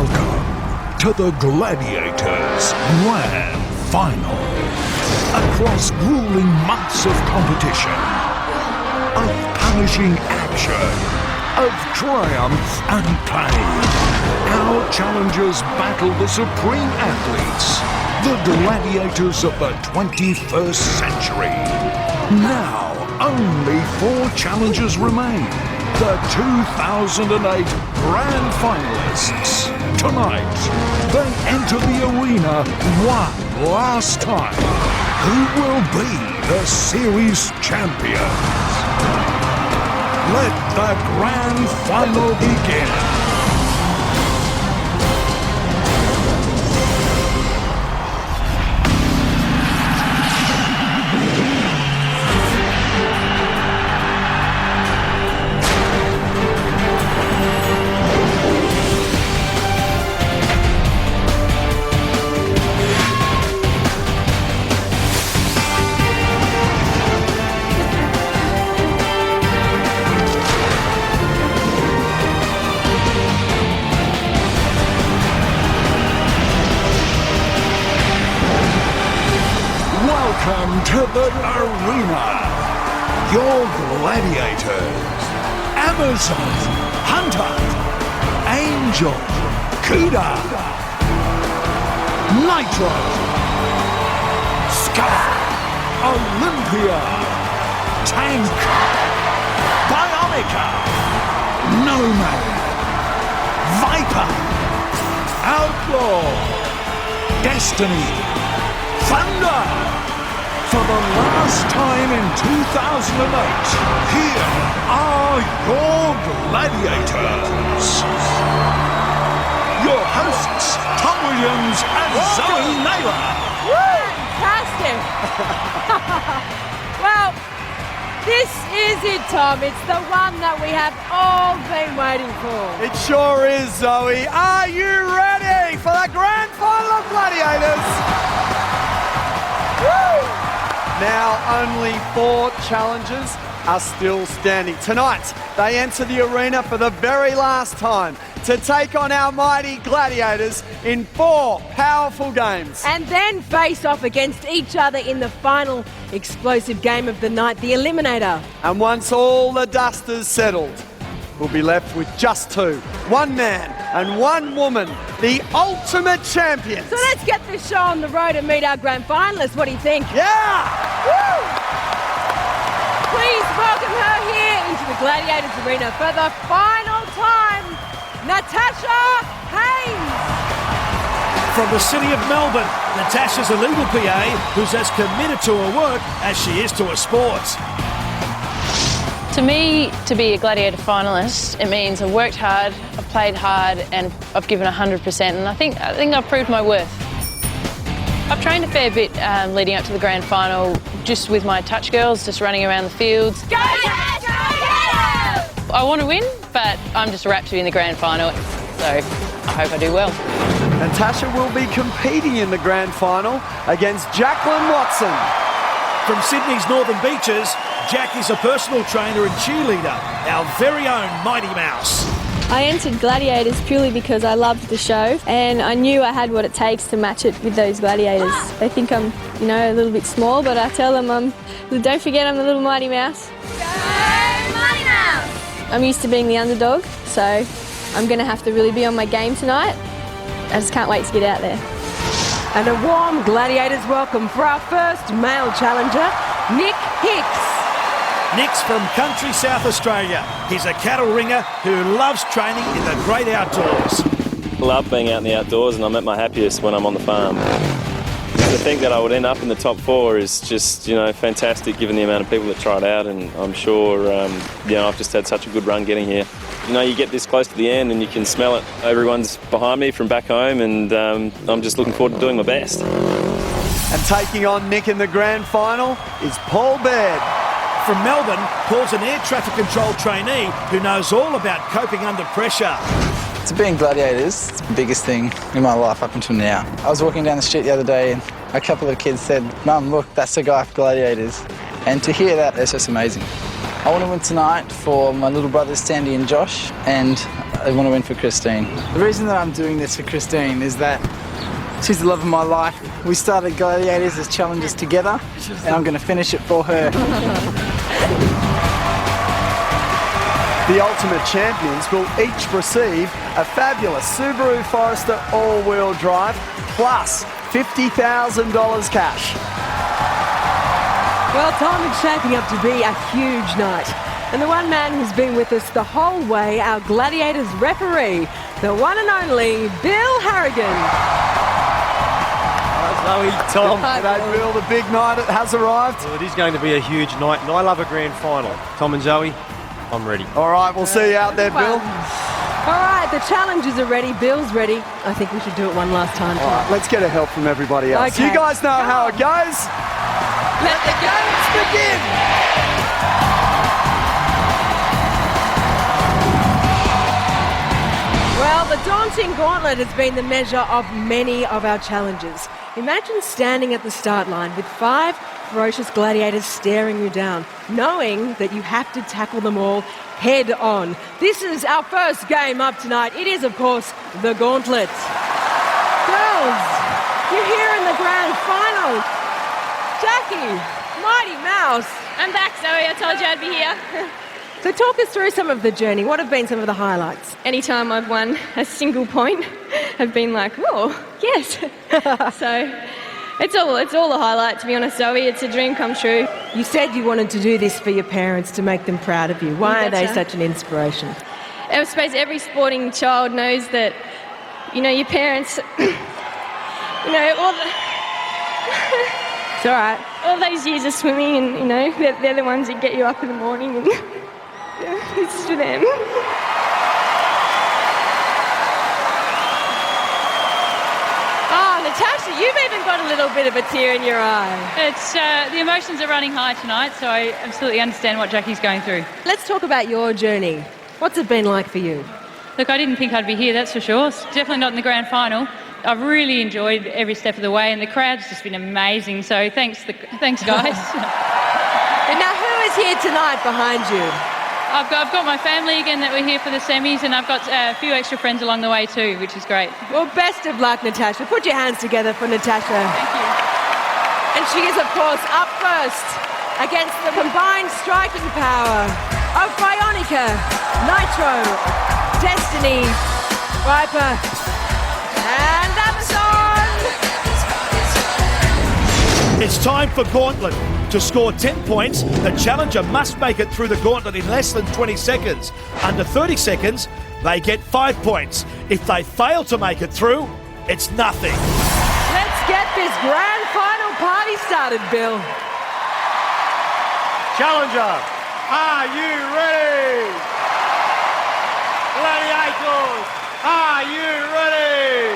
Welcome to the Gladiators Grand Final. Across grueling months of competition, of punishing action, of triumph and pain, our challengers battle the supreme athletes, the gladiators of the 21st century. Now, only 4 challengers remain. The 2008 Grand Finalists. Tonight, they enter the arena one last time. Who will be the series champions? Let the Grand Final begin. Welcome to the arena. Your gladiators. Amazon, Hunter, Angel, Kuda, Nitro, Scar, Olympia, Tank, Bionica, Nomad, Viper, Outlaw, Destiny, Thunder. For the last time in 2008, here are your gladiators. Your hosts, Tom Williams and Zoe Naylor. Fantastic! Well, this is it, Tom. It's the one that we have all been waiting for. It sure is, Zoe. Are you ready for the Grand Final of Gladiators? Woo! Now only 4 challengers are still standing. Tonight, they enter the arena for the very last time to take on our mighty Gladiators in 4 powerful games. And then face off against each other in the final explosive game of the night, the Eliminator. And once all the dust is settled, we'll be left with just 2. 1 man and 1 woman, the ultimate champions. So let's get this show on the road and meet our grand finalists. What do you think? Yeah! Woo! Please welcome her here into the Gladiators arena for the final time, Natasha Haynes. From the city of Melbourne, Natasha's a legal PA who's as committed to her work as she is to her sports. To me, to be a Gladiator finalist, it means I've worked hard, I've played hard, and I've given 100%, and I think I've proved my worth. I've trained a fair bit leading up to the grand final, just with my touch girls, just running around the fields. Go Cats, go Cats! I want to win, but I'm just rapt to be in the grand final, so I hope I do well. Natasha will be competing in the grand final against Jacqueline Watson. From Sydney's Northern Beaches, Jack is a personal trainer and cheerleader, our very own Mighty Mouse. I entered Gladiators purely because I loved the show and I knew I had what it takes to match it with those Gladiators. They think I'm, a little bit small, but I tell them don't forget I'm the little Mighty Mouse. Go Mighty Mouse! I'm used to being the underdog, so I'm going to have to really be on my game tonight. I just can't wait to get out there. And a warm Gladiators welcome for our first male challenger, Nick Hicks. Nick's from country South Australia. He's a cattle ringer who loves training in the great outdoors. I love being out in the outdoors, and I'm at my happiest when I'm on the farm. To think that I would end up in the top 4 is just, fantastic given the amount of people that tried out, and I'm sure, I've just had such a good run getting here. You get this close to the end and you can smell it. Everyone's behind me from back home, and I'm just looking forward to doing my best. And taking on Nick in the grand final is Paul Baird. From Melbourne, Paul's an air traffic control trainee who knows all about coping under pressure. To be in Gladiators, it's the biggest thing in my life up until now. I was walking down the street the other day and a couple of kids said, "Mum, look, that's the guy for Gladiators." And to hear that, it's just amazing. I want to win tonight for my little brothers Sandy and Josh, and I want to win for Christine. The reason that I'm doing this for Christine is that she's the love of my life. We started Gladiators as challengers together, and I'm going to finish it for her. The Ultimate Champions will each receive a fabulous Subaru Forester all-wheel drive plus $50,000 cash. Well, Tom, it's shaping up to be a huge night. And the one man who's been with us the whole way, our Gladiators referee, the one and only Bill Harrigan. Zoe, Tom. G'day, Bill. The big night has arrived. Well, it is going to be a huge night, and I love a grand final. Tom and Zoe, I'm ready. All right, we'll see you out there, Bill. All right, the challengers are ready. Bill's ready. I think we should do it one last time. All right, let's get a help from everybody else. Okay. You guys know how it goes. Let the games begin. Well, the daunting gauntlet has been the measure of many of our challenges. Imagine standing at the start line with 5 ferocious gladiators staring you down, knowing that you have to tackle them all head on. This is our first game up tonight. It is, of course, the gauntlet. Girls, you're here in the grand final. Jackie, Mighty Mouse. I'm back, Zoe. I told you I'd be here. So talk us through some of the journey. What have been some of the highlights? Anytime I've won a single point, I've been like, oh, yes. So it's all the highlight, to be honest, Zoe. It's a dream come true. You said you wanted to do this for your parents to make them proud of you. Why are they Gotcha. such an inspiration? I suppose every sporting child knows that, your parents, It's all right. all those years of swimming and, they're the ones that get you up in the morning and it's to them. Oh, Natasha, you've even got a little bit of a tear in your eye. It's the emotions are running high tonight, so I absolutely understand what Jackie's going through. Let's talk about your journey. What's it been like for you? Look, I didn't think I'd be here, that's for sure. Definitely not in the grand final. I've really enjoyed every step of the way, and the crowd's just been amazing. So thanks, guys. And now, who is here tonight behind you? I've got my family again that were here for the semis, and I've got a few extra friends along the way too, which is great. Well, best of luck, Natasha. Put your hands together for Natasha. Thank you. And she is, of course, up first against the combined striking power of Bionica, Nitro, Destiny, Viper, and Amazon. It's time for Gauntlet. To score 10 points, the challenger must make it through the gauntlet in less than 20 seconds. Under 30 seconds, they get 5 points. If they fail to make it through, it's nothing. Let's get this grand final party started, Bill. Challenger, are you ready? Gladiators, are you ready?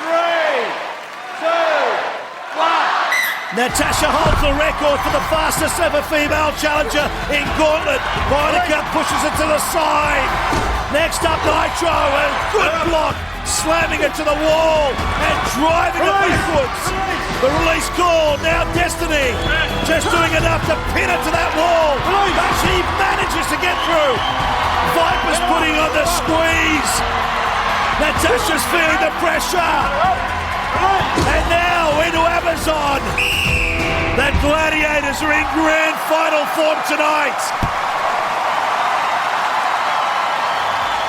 3, 2, 1. Natasha holds the record for the fastest ever female challenger in gauntlet. Monica pushes it to the side. Next up, Nitro, and good block, slamming it to the wall and driving it backwards. The release call, now Destiny, just doing enough to pin it to that wall, but she manages to get through. Viper's putting on the squeeze. Natasha's feeling the pressure. And now into Amazon. The Gladiators are in grand final form tonight.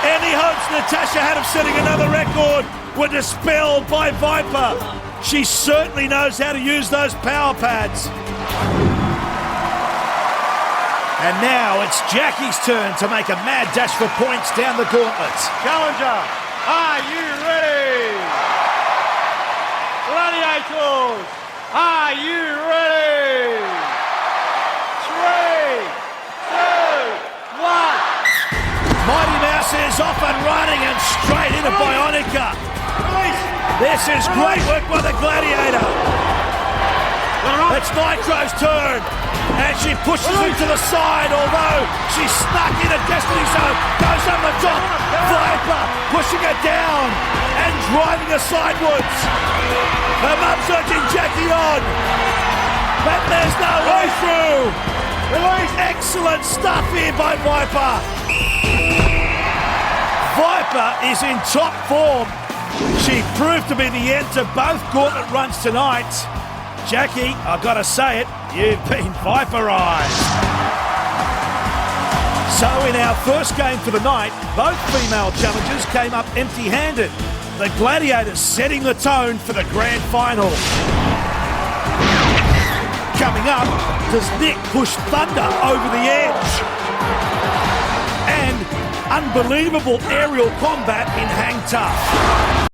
Any hopes Natasha had of setting another record were dispelled by Viper. She certainly knows how to use those power pads. And now it's Jackie's turn to make a mad dash for points down the gauntlet. Challenger, are you ready? Gladiators, are you ready? 3, 2, 1. Mighty Mouse is off and running and straight into Bionica. This is great work by the Gladiator. It's Nitro's turn, and she pushes him to the side, although she snuck in at Destiny Zone, goes on the top. Viper pushing her down and driving her sidewards. Her mum surging Jackie on. but there's no way through. Excellent stuff here by Viper. Viper is in top form. She proved to be the end to both gauntlet runs tonight. Jackie, I've got to say it, you've been Viperized. So in our first game for the night, both female challengers came up empty-handed. The Gladiators setting the tone for the grand final. Coming up, does Nick push Thunder over the edge? And unbelievable aerial combat in Hang Tough.